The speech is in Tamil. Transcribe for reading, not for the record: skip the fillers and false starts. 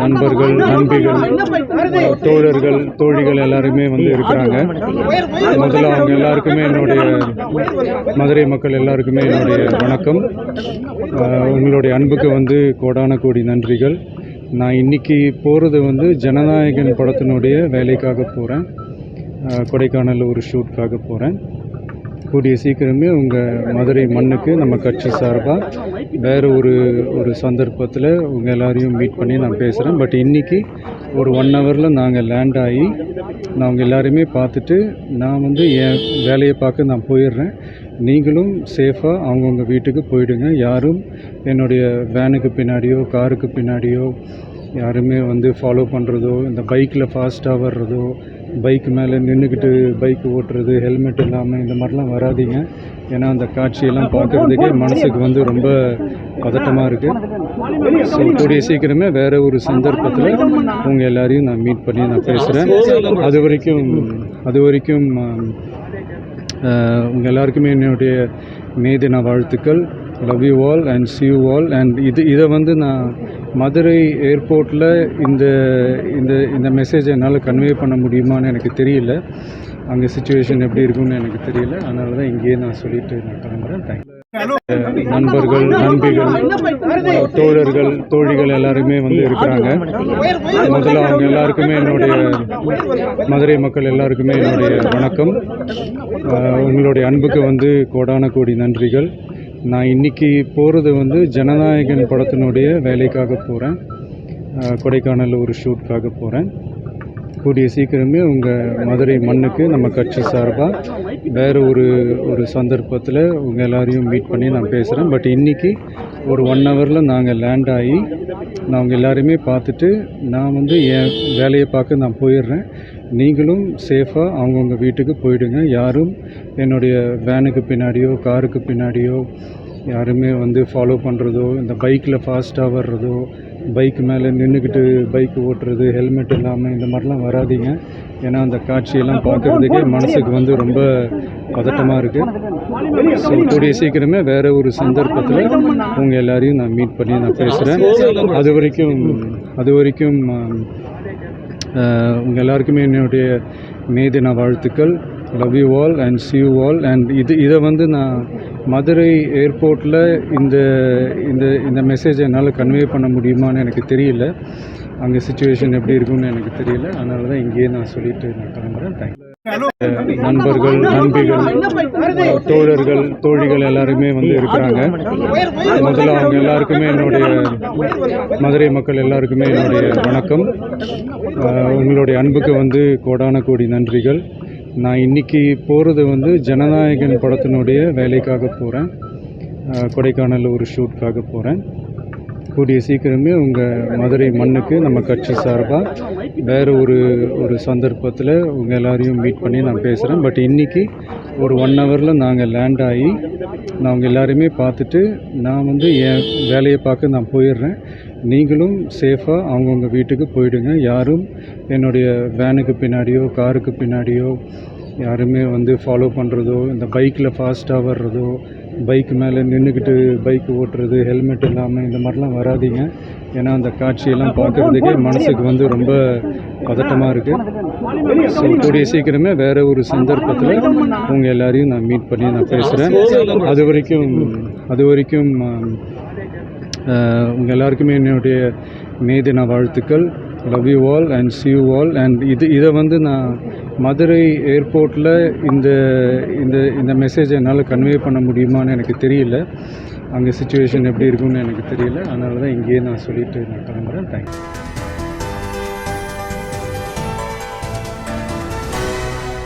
நண்பர்கள், நண்பிகள், தோழர்கள், தோழிகள் எல்லாருமே இருக்கிறாங்க. முதல்ல அவங்க எல்லாருக்குமே என்னுடைய மதுரை மக்கள் எல்லாருக்குமே என்னுடைய வணக்கம். உங்களுடைய அன்புக்கு கோடான கோடி நன்றிகள். நான் இன்னைக்கு போகிறது ஜனநாயகன் படத்தினுடைய வேலைக்காக போகிறேன். கொடைக்கானலில் ஒரு ஷூட்காக போகிறேன். கூடிய சீக்கிரமே உங்கள் மதுரை மண்ணுக்கு நம்ம கட்சி சார்பாக வேறு ஒரு சந்தர்ப்பத்தில் உங்கள் எல்லாரையும் மீட் பண்ணி நான் பேசுகிறேன். பட் இன்றைக்கி ஒரு 1 ஹவரில் நாங்கள் லேண்ட் ஆகி நான் உங்கள் எல்லாரையுமே பார்த்துட்டு நான் என் வேலையை பார்க்க நான் போயிடுறேன். நீங்களும் சேஃபாக அவங்கவுங்க வீட்டுக்கு போயிடுங்க. யாரும் என்னுடைய வேனுக்கு பின்னாடியோ காருக்கு பின்னாடியோ யாருமே ஃபாலோ பண்ணுறதோ, இந்த பைக்கில் ஃபாஸ்ட்டாக வர்றதோ, பைக் மேலே நின்றுக்கிட்டு பைக் ஓட்டுறது, ஹெல்மெட் இல்லாமல் இந்த மாதிரிலாம் வராதிங்க. ஏன்னா அந்த காட்சியெல்லாம் பார்க்குறதுக்கே மனசுக்கு ரொம்ப பதட்டமாக இருக்குது. ஸோ கூடிய சீக்கிரமே வேறு ஒரு சந்தர்ப்பத்தில் உங்கள் எல்லாரையும் நான் மீட் பண்ணி நான் பேசுகிறேன். அது வரைக்கும் உங்கள் எல்லாருக்குமே என்னுடைய மே தின வாழ்த்துக்கள். Love you all and see you all. And இதை நான் மதுரை ஏர்போர்ட்டில் இந்த மெசேஜை என்னால் கன்வே பண்ண முடியுமான்னு எனக்கு தெரியல. அங்கே சிச்சுவேஷன் எப்படி இருக்குன்னு எனக்கு தெரியல. அதனால தான் இங்கேயே நான் சொல்லிட்டு நான் கிளம்புறேன். தேங்க்யூ. நண்பர்கள், நண்பிகள், தோழர்கள், தோழிகள் எல்லாருமே இருக்கிறாங்க. முதல்ல அவங்க எல்லாருக்குமே என்னுடைய மதுரை மக்கள் எல்லாருக்குமே என்னுடைய வணக்கம். உங்களுடைய அன்புக்கு கோடான கோடி நன்றிகள். நான் இன்றைக்கி போகிறது ஜனநாயகன் படத்தினுடைய வேலைக்காக போகிறேன். கொடைக்கானலில் ஒரு ஷூட்காக போகிறேன். கூடிய சீக்கிரமே உங்கள் மதுரை மண்ணுக்கு நம்ம கட்சி சார்பாக வேறு ஒரு சந்தர்ப்பத்தில் உங்கள் எல்லாரையும் மீட் பண்ணி நான் பேசுகிறேன். பட் இன்றைக்கி ஒரு 1 ஹவரில் நாங்கள் லேண்ட் ஆகி நான் உங்கள் எல்லாரையுமே பார்த்துட்டு நான் என் வேலையை பார்க்க நான் போயிடுறேன். நீங்களும் சேஃபாக அவங்கவுங்க வீட்டுக்கு போயிடுங்க. யாரும் என்னுடைய வேனுக்கு பின்னாடியோ காருக்கு பின்னாடியோ யாருமே ஃபாலோ பண்ணுறதோ, இந்த பைக்கில் ஃபாஸ்ட்டாக வர்றதோ, பைக் மேலே நின்றுக்கிட்டு பைக் ஓட்டுறது, ஹெல்மெட் இல்லாமல் இந்த மாதிரிலாம் வராதிங்க. ஏன்னா அந்த காட்சியெல்லாம் பார்க்குறதுக்கே மனசுக்கு ரொம்ப பதட்டமாக இருக்குது. ஸோ கூடிய சீக்கிரமே வேறு ஒரு சந்தர்ப்பத்தில் உங்கள் எல்லாரையும் நான் மீட் பண்ணி நான் பேசுகிறேன். அது வரைக்கும் உங்கள் எல்லாருக்குமே என்னுடைய மே தின வாழ்த்துக்கள். Love you all and see you all. And இதை நான் மதுரை ஏர்போர்ட்டில் இந்த மெசேஜை என்னால் கன்வே பண்ண முடியுமான்னு எனக்கு தெரியல. அங்கே சிச்சுவேஷன் எப்படி இருக்குன்னு எனக்கு தெரியல. அதனால தான் இங்கேயே நான் சொல்லிட்டு நான் கிளம்புறேன். தேங்க்யூ. நண்பர்கள், நண்பிகள், தோழர்கள், தோழிகள் எல்லாருமே இருக்கிறாங்க. முதல்ல அவங்க எல்லாருக்குமே என்னுடைய மதுரை மக்கள் எல்லாருக்குமே என்னுடைய வணக்கம். உங்களுடைய அன்புக்கு கோடான கோடி நன்றிகள். நான் இன்றைக்கி போகிறது ஜனநாயகன் படத்தினுடைய வேலைக்காக போகிறேன். கொடைக்கானலில் ஒரு ஷூட்காக போகிறேன். கூடிய சீக்கிரமே உங்கள் மதுரை மண்ணுக்கு நம்ம கட்சி சார்பாக வேறு ஒரு சந்தர்ப்பத்தில் உங்கள் எல்லாரையும் மீட் பண்ணி நான் பேசுகிறேன். பட் இன்றைக்கி ஒரு 1 ஹவரில் நாங்கள் லேண்ட் ஆகி நான் உங்கள் எல்லாரையுமே பார்த்துட்டு நான் என் வேலையை பார்க்க நான் போயிடுறேன். நீங்களும் சேஃபாக அவங்கவுங்க வீட்டுக்கு போயிடுங்க. யாரும் என்னுடைய வேனுக்கு பின்னாடியோ காருக்கு பின்னாடியோ யாருமே ஃபாலோ பண்ணுறதோ, இந்த பைக்கில் ஃபாஸ்ட்டாக வர்றதோ, பைக் மேலே நின்றுக்கிட்டு பைக் ஓட்டுறது, ஹெல்மெட் இல்லாமல் இந்த மாதிரிலாம் வராதிங்க. ஏன்னா அந்த காட்சியெல்லாம் பார்க்குறதுக்கே மனசுக்கு ரொம்ப பதட்டமாக இருக்குது. ஸோ கூடிய சீக்கிரமே வேறு ஒரு சந்தர்ப்பத்தில் உங்கள் எல்லாரையும் நான் மீட் பண்ணி நான் பேசுகிறேன். அது வரைக்கும் உங்கள் எல்லாருக்குமே என்னுடைய மே தின வாழ்த்துக்கள். Love you all and see you all. And இதை நான் மதுரை ஏர்போர்ட்டில் இந்த மெசேஜை என்னால் கன்வே பண்ண முடியுமான்னு எனக்கு தெரியல. அங்கே சிச்சுவேஷன் எப்படி இருக்குன்னு எனக்கு தெரியல. அதனால தான் இங்கேயே நான் சொல்லிட்டு நான் கிளம்புறேன். தேங்க்யூ.